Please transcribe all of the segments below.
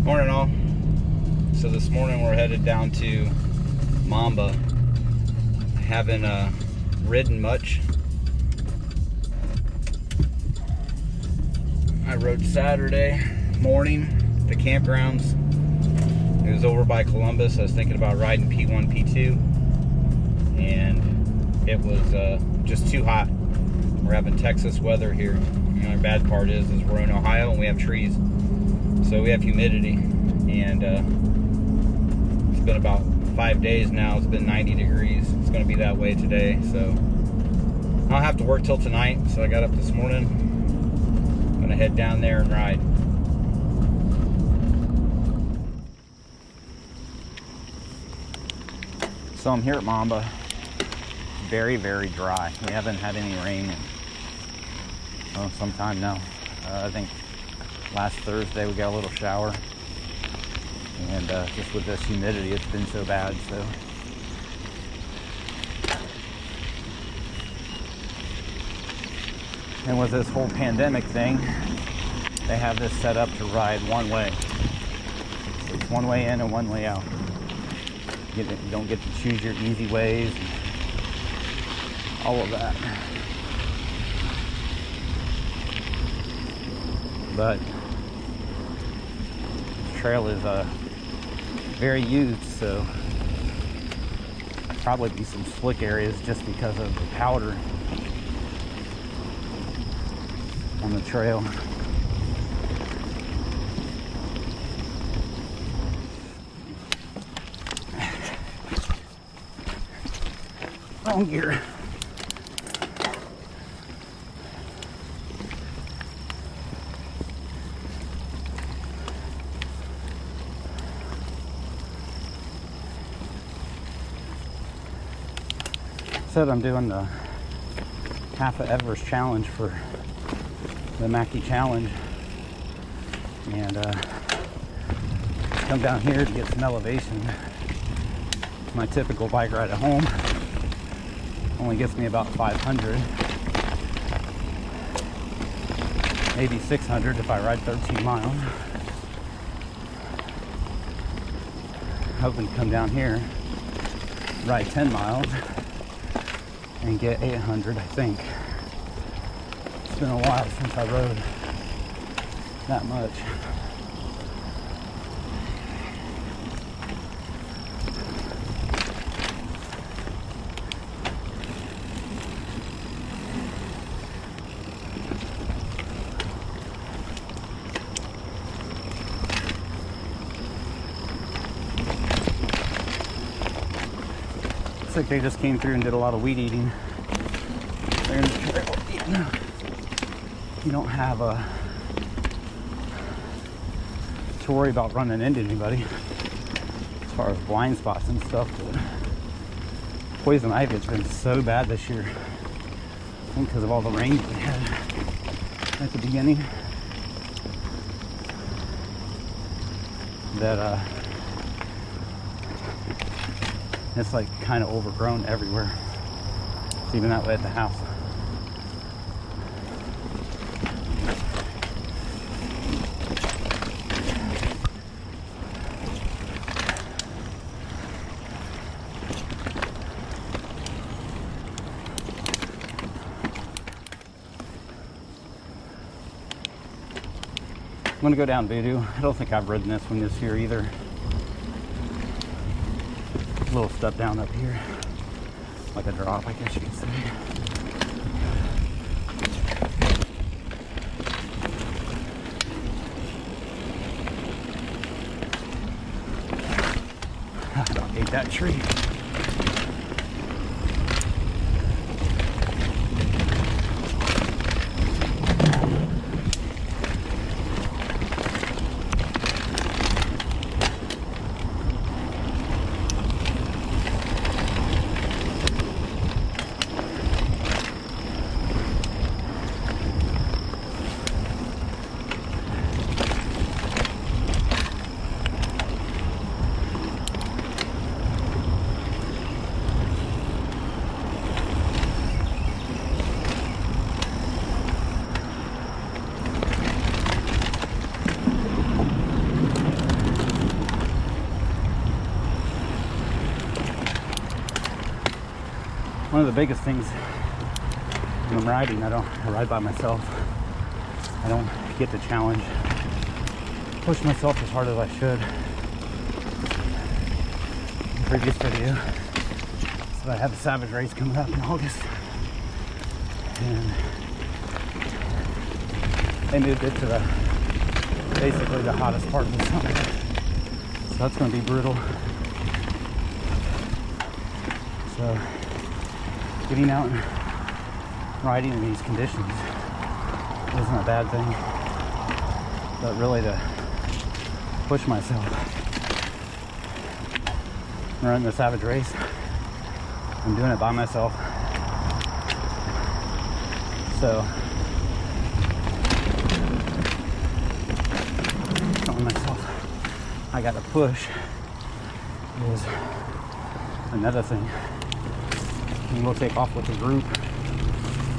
Morning all. So this morning we're headed down to Momba. I haven't ridden much. I rode Saturday morning at the campgrounds. It was over by Columbus. I was thinking about riding P1, P2, and it was just too hot. We're having Texas weather here. The only bad part is we're in Ohio and we have trees, so we have humidity, and it's been about 5 days now. It's been 90 degrees. It's going to be that way today, so I don't have to work till tonight. So I got up this morning. I'm going to head down there and ride. So I'm here at Momba. Very, very dry. We haven't had any rain in some time now. I think last Thursday we got a little shower, and just with this humidity it's been so bad. So and with this whole pandemic thing, they have this set up to ride one way. So it's one way in and one way out. You don't get to choose your easy ways and all of that. But the trail is very used, so probably be some slick areas just because of the powder on the trail. Wrong gear. Said I'm doing the half of Everest challenge for the Mackie challenge, and come down here to get some elevation. My typical bike ride at home only gets me about 500, maybe 600 if I ride 13 miles. Hoping to come down here, ride 10 miles, and get 800, I think. It's been a while since I rode that much. Looks like they just came through and did a lot of weed eating. They're in the trail. You don't have to worry about running into anybody as far as blind spots and stuff. But poison ivy has been so bad this year. I think because of all the rain we had at the beginning, that it's like kind of overgrown everywhere. It's even that way at the house. I'm gonna go down Voodoo. I don't think I've ridden this one this year either. A little step down up here, like a drop, I guess you could say. I about ate that tree. One of the biggest things when I'm riding, I ride by myself. I don't get to challenge, push myself as hard as I should. In the previous video, so I have a Savage race coming up in August, and they moved it to basically the hottest part of the summer. So that's going to be brutal. So getting out and riding in these conditions isn't a bad thing, but really to push myself and run the Savage race, I'm doing it by myself. So telling myself I gotta push is another thing. And we'll take off with the group,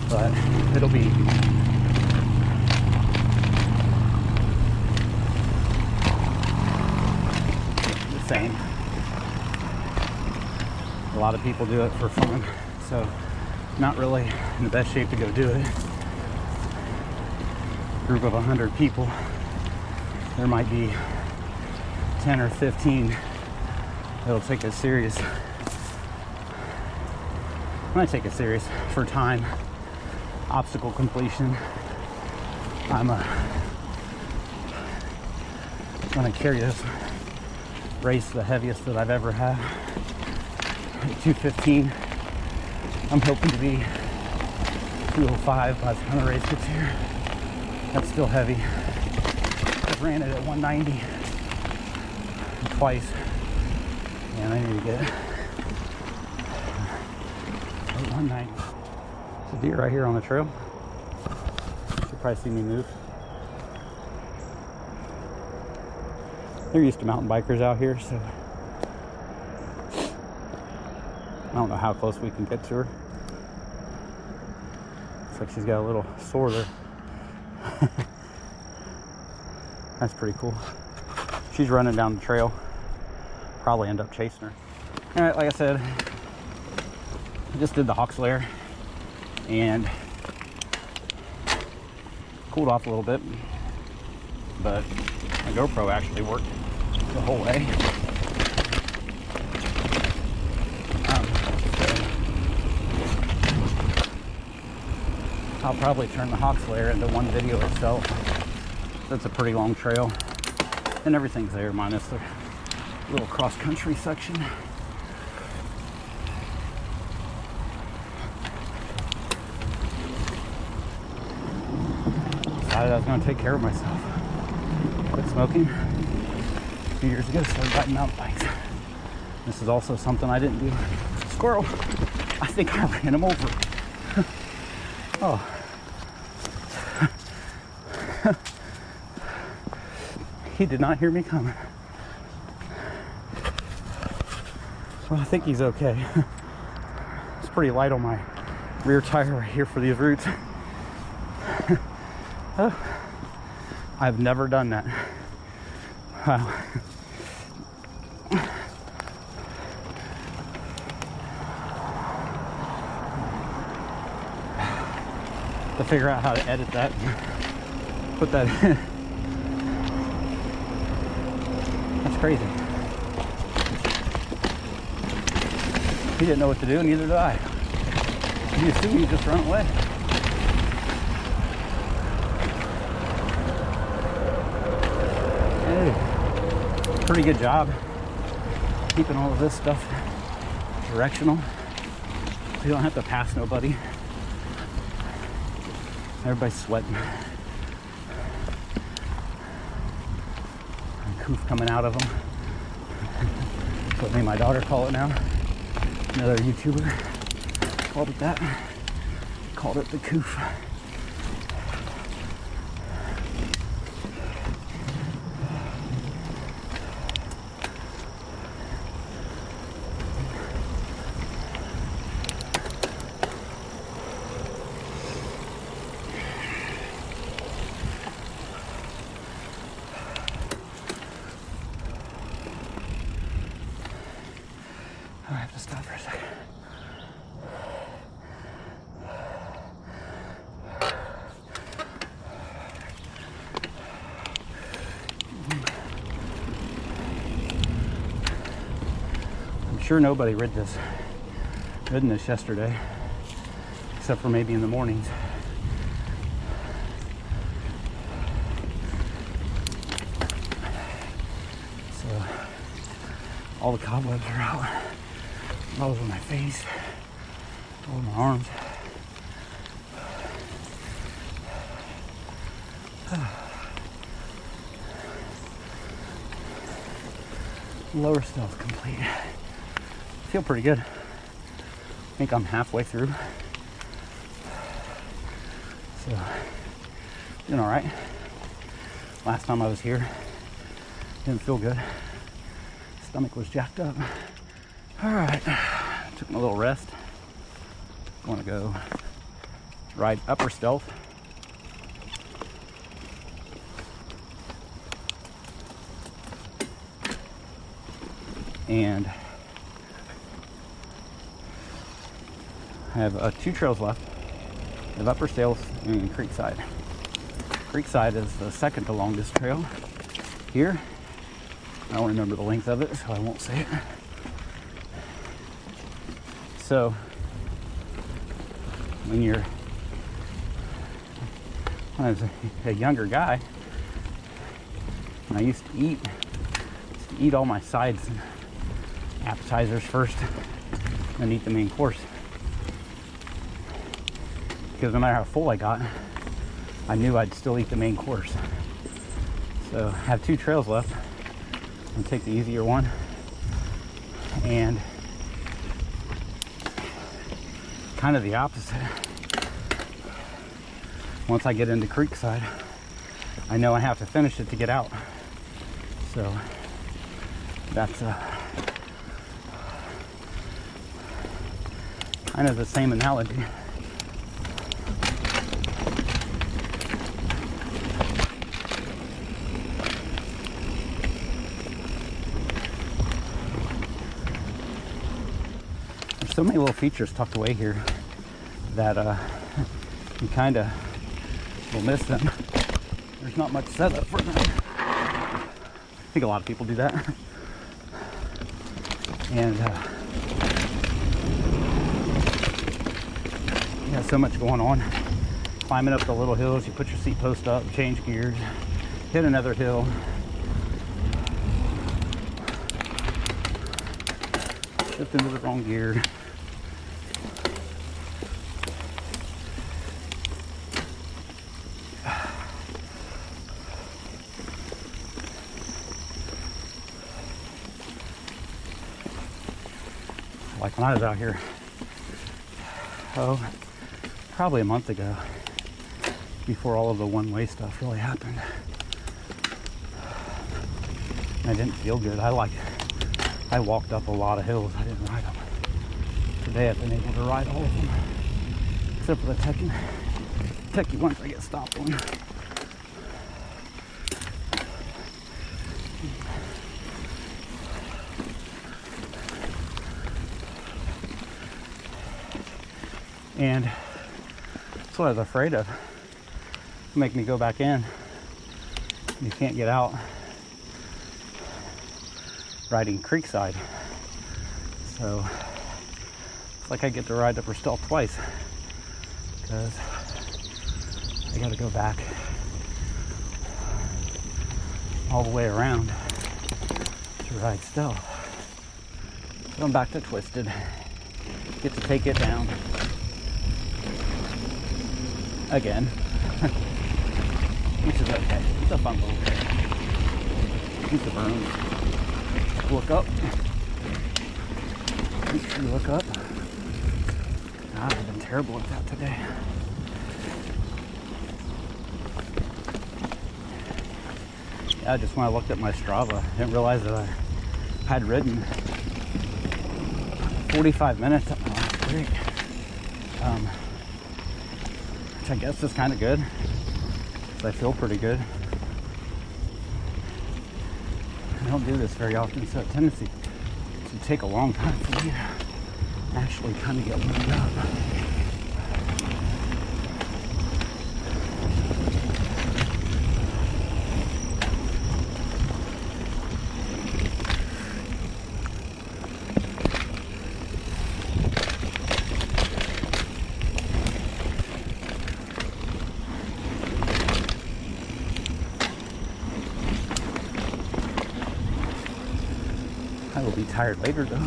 but it'll be the same. A lot of people do it for fun, so not really in the best shape to go do it. Group of 100 people, there might be 10 or 15 that'll take it serious. When I take it serious for time, obstacle completion, I'm gonna carry this race the heaviest that I've ever had. 215. I'm hoping to be 205 by the time the race gets here. That's still heavy. I ran it at 190 twice, and I need to get 190. There's a deer right here on the trail. Should probably see me move. They're used to mountain bikers out here, so I don't know how close we can get to her. Looks like she's got a little sore there. That's pretty cool. She's running down the trail. Probably end up chasing her. All right, like I said, I just did the Hawks layer and cooled off a little bit, but my GoPro actually worked the whole way. I'll probably turn the Hawks layer into one video itself. That's a pretty long trail, and everything's there minus the little cross-country section. Decided I was going to take care of myself. Quit smoking. A few years ago, started riding mountain bikes. This is also something I didn't do. Squirrel! I think I ran him over. Oh. He did not hear me coming. Well, I think he's okay. It's pretty light on my rear tire right here for these roots. Oh, I've never done that. Wow. To figure out how to edit that, put that in. That's crazy. He didn't know what to do, neither did I. He assumed he'd just run away. Hey, pretty good job keeping all of this stuff directional, so you don't have to pass nobody. Everybody's sweating. And coof coming out of them. That's what me and my daughter call it now. Another YouTuber called it that. Called it the coof. I have to stop for a second. sure nobody ridden this yesterday, except for maybe in the mornings. So all the cobwebs are out. All over my face, all over my arms. Lower stealth complete. Feel pretty good. I think I'm halfway through. So, doing all right. Last time I was here, didn't feel good. Stomach was jacked up. All right, took my little rest. Want to go ride upper stealth. And I have 2 trails left. I have upper stealth and Creekside. Creekside is the second to longest trail here. I don't remember the length of it, so I won't say it. So when I was a younger guy, when I used to eat all my sides and appetizers first, then eat the main course. Because no matter how full I got, I knew I'd still eat the main course. So I have 2 trails left. I'm gonna take the easier one, and kind of the opposite. Once I get into Creekside, I know I have to finish it to get out. So that's kind of the same analogy. There's so many little features tucked away here that you kind of will miss them. There's not much setup for them. I think a lot of people do that. And you got so much going on. Climbing up the little hills, you put your seat post up, change gears, hit another hill. Shift into the wrong gear. Like when I was out here, probably a month ago, before all of the one-way stuff really happened. I didn't feel good. I walked up a lot of hills. I didn't ride them. Today I've been able to ride all of them, except for the techie ones I get stopped on. And that's what I was afraid of. Make me go back in. You can't get out riding Creekside. So it's like I get to ride Upper Stealth twice, because I got to go back all the way around to ride Stealth. So I'm back to Twisted. Get to take it down again, which is okay. It's a fun little trip. Use the berms. Look up. Make sure you look up. God, I've been terrible at that today. Yeah, just when I looked at my Strava, I didn't realize that I had ridden 45 minutes up my last break. Which I guess is kind of good, because I feel pretty good. I don't do this very often, so a tendency to take a long time for me to actually kind of get warmed up. We'll be tired later though.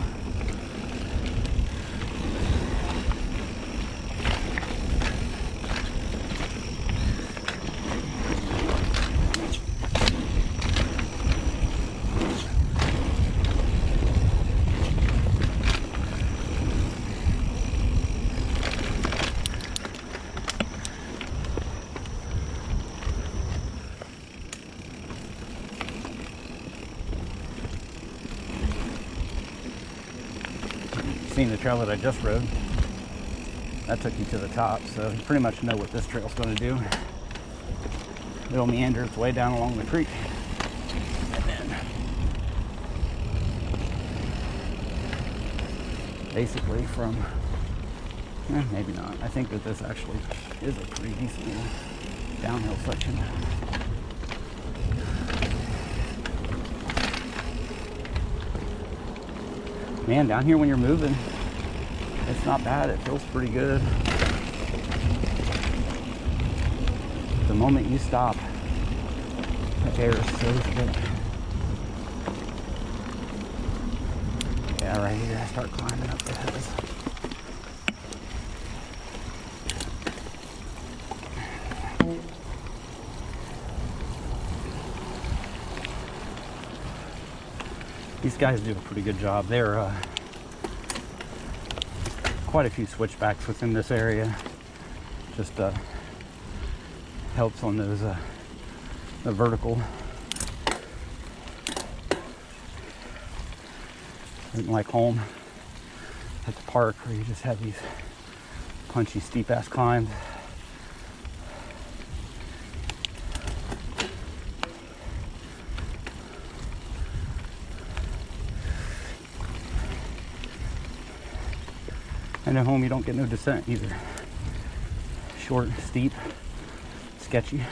Seen the trail that I just rode. That took you to the top, so you pretty much know what this trail's going to do. It'll meander its way down along the creek, and then basically from, maybe not. I think that this actually is a pretty decent downhill section. Man, down here when you're moving, it's not bad. It feels pretty good. The moment you stop, the air is so thick. Yeah, right here, I start climbing up the hills. These guys do a pretty good job. There are quite a few switchbacks within this area. Just helps on those the vertical. Isn't like home at the park where you just have these punchy, steep ass climbs. And at home you don't get no descent either. Short, steep, sketchy.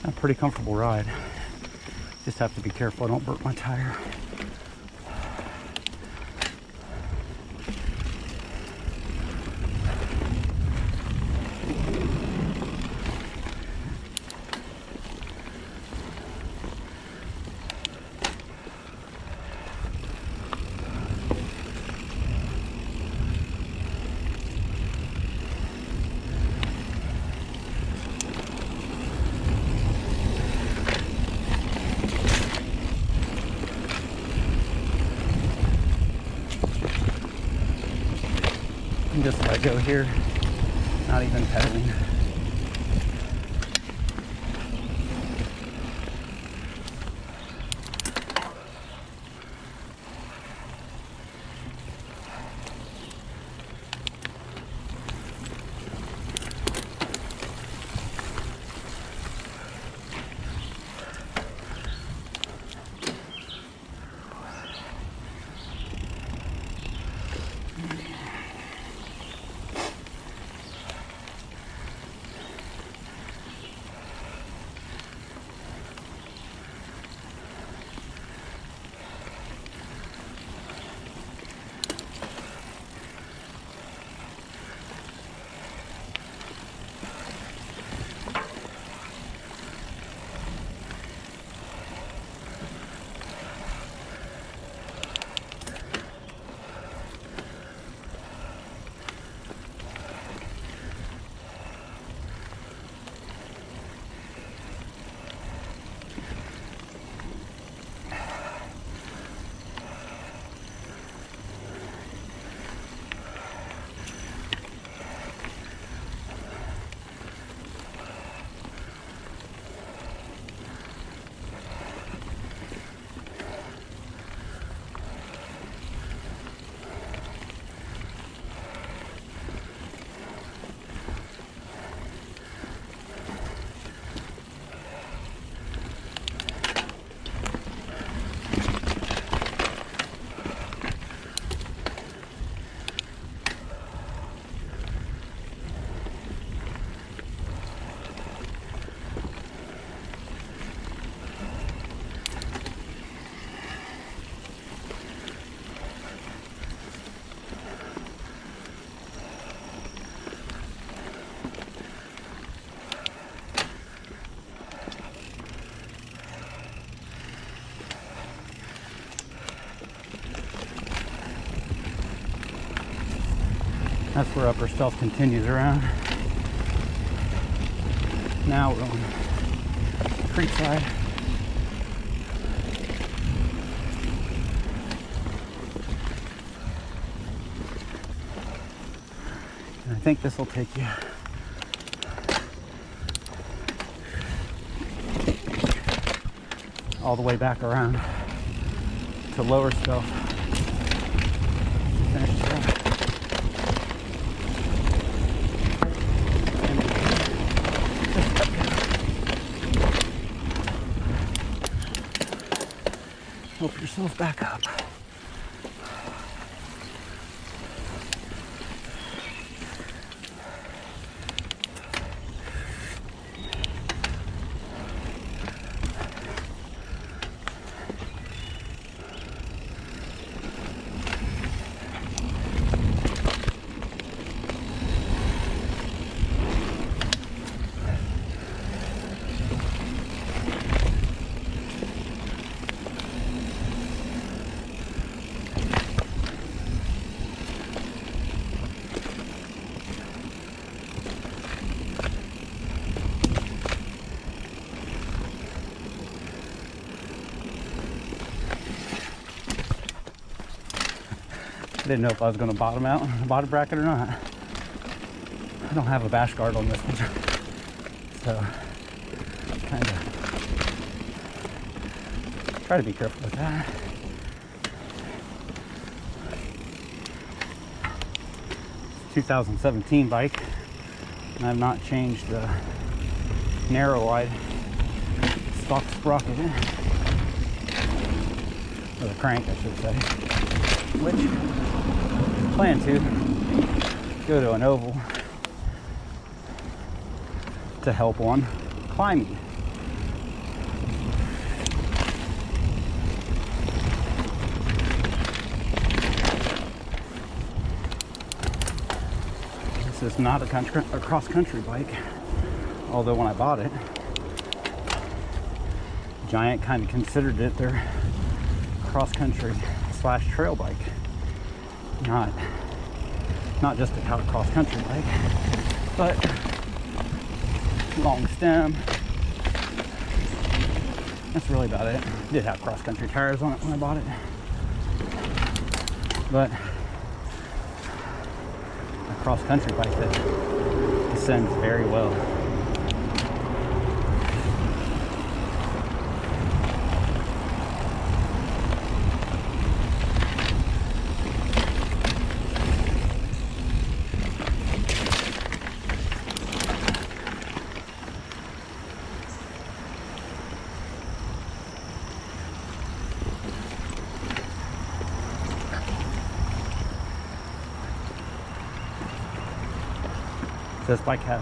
A pretty comfortable ride. Just have to be careful I don't burn my tire. Just let go here, not even pedaling. That's where upper stealth continues around. Now we're on the creek side. And I think this will take you all the way back around to lower stealth. Finish this up. Help yourself back up. I didn't know if I was going to bottom out in the bottom bracket or not. I don't have a bash guard on this one, so kind of try to be careful with that. It's a 2017 bike, and I've not changed the narrow wide stock sprocket, or the crank, I should say. Which I plan to go to an oval to help on climbing. This is not a cross-country bike, although when I bought it, Giant kind of considered it their cross-country / trail bike, not just a cross-country bike, but long stem. That's really about it. Did have cross-country tires on it when I bought it, but a cross-country bike that descends very well. This bike has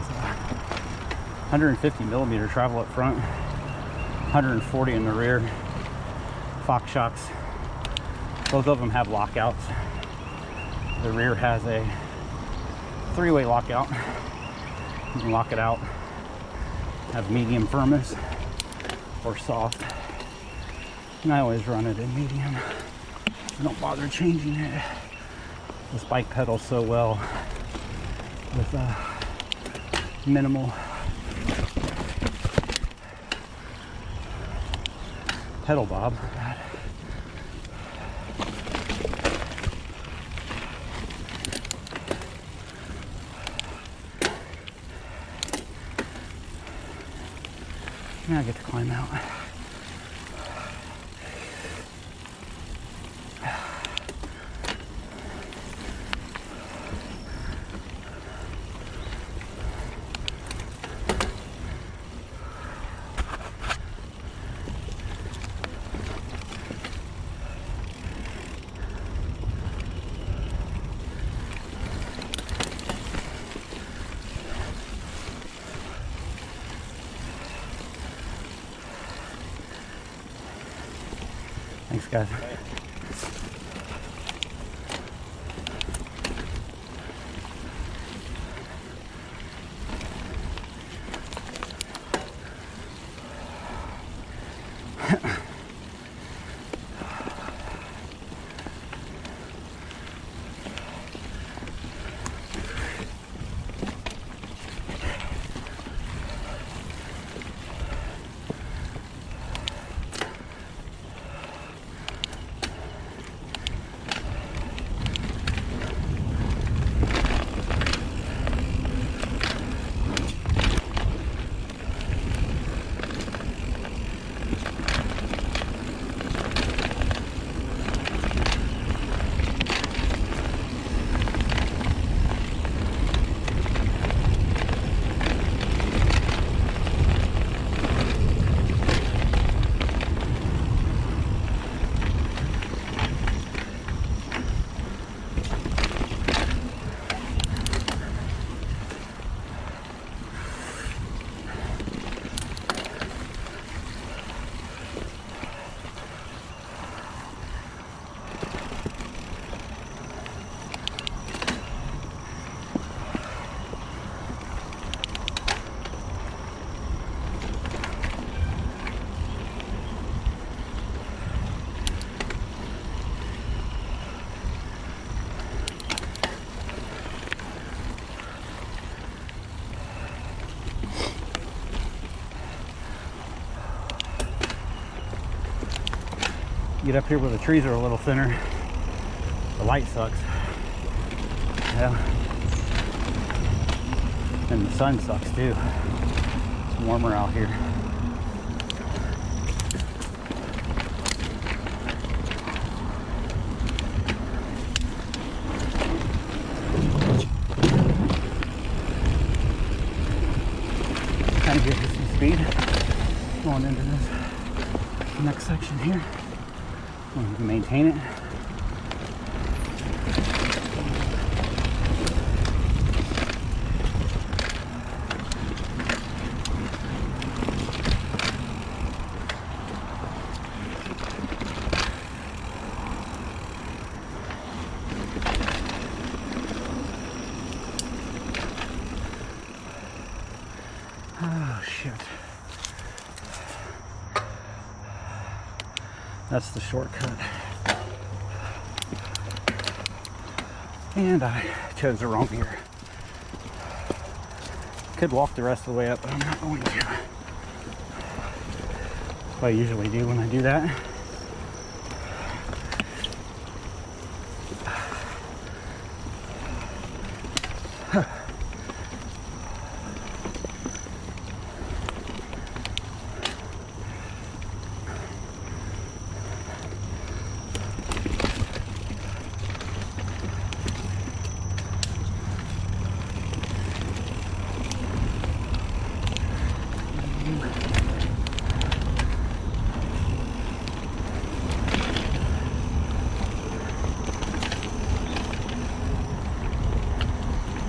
150 millimeter travel up front, 140 in the rear, Fox shocks. Both of them have lockouts. The rear has a 3-way lockout. You can lock it out, have medium firmness or soft. And I always run it in medium. I don't bother changing it. This bike pedals so well with minimal pedal bob. Now I get to climb out. Thanks, guys. get up here where the trees are a little thinner, the light sucks. Yeah. And the sun sucks too. It's warmer out here. Kind of gives you some speed going into this next section here. And you can maintain it. Oh shit. That's the shortcut. And I chose the wrong gear. Could walk the rest of the way up, but I'm not going to. That's what I usually do when I do that.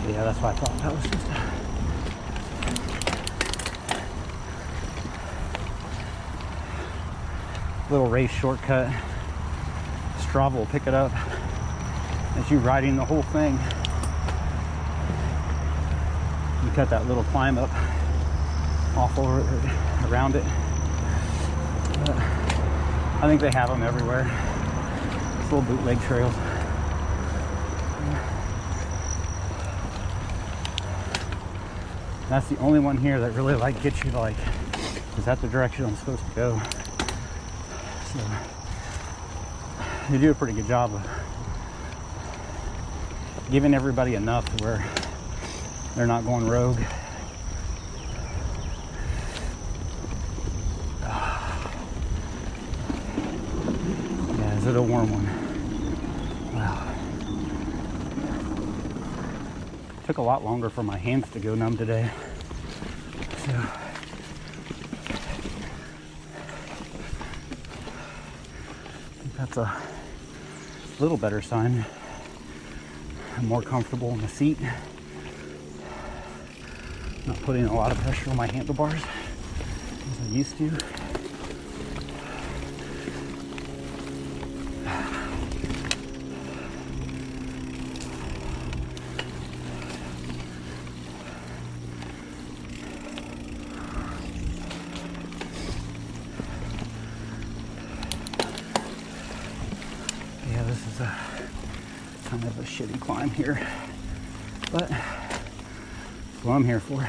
Yeah, that's why I thought that was just a little race shortcut. Strava will pick it up as you riding the whole thing. You cut that little climb up off over around it. But I think they have them everywhere. It's little bootleg trails. That's the only one here that really like gets you to like, is that the direction I'm supposed to go? So they do a pretty good job of giving everybody enough to where they're not going rogue. Yeah, is it a warm one? Wow. Took a lot longer for my hands to go numb today. So I think that's a little better sign. I'm more comfortable in the seat. Not putting a lot of pressure on my handlebars as I used to. Yeah, this is a kind of a shitty climb here, but that's what I'm here for.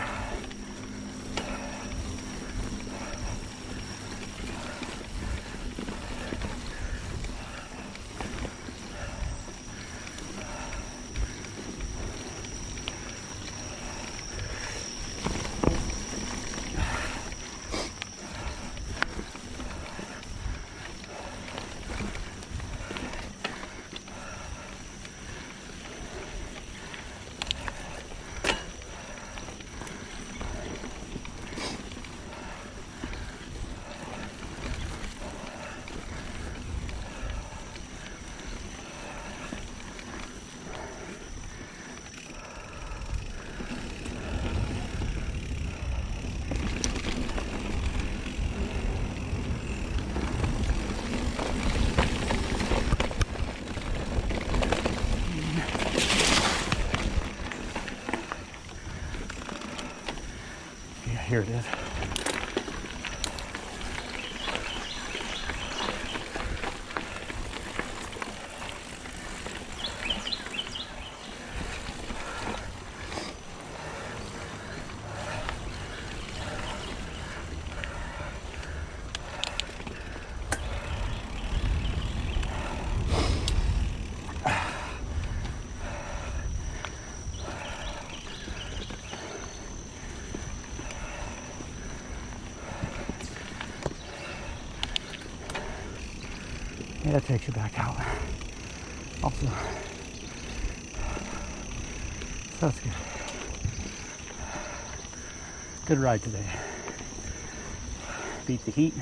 Here it is. Yeah, it takes you back out. Also, so that's good. Good ride today. Beat the heat.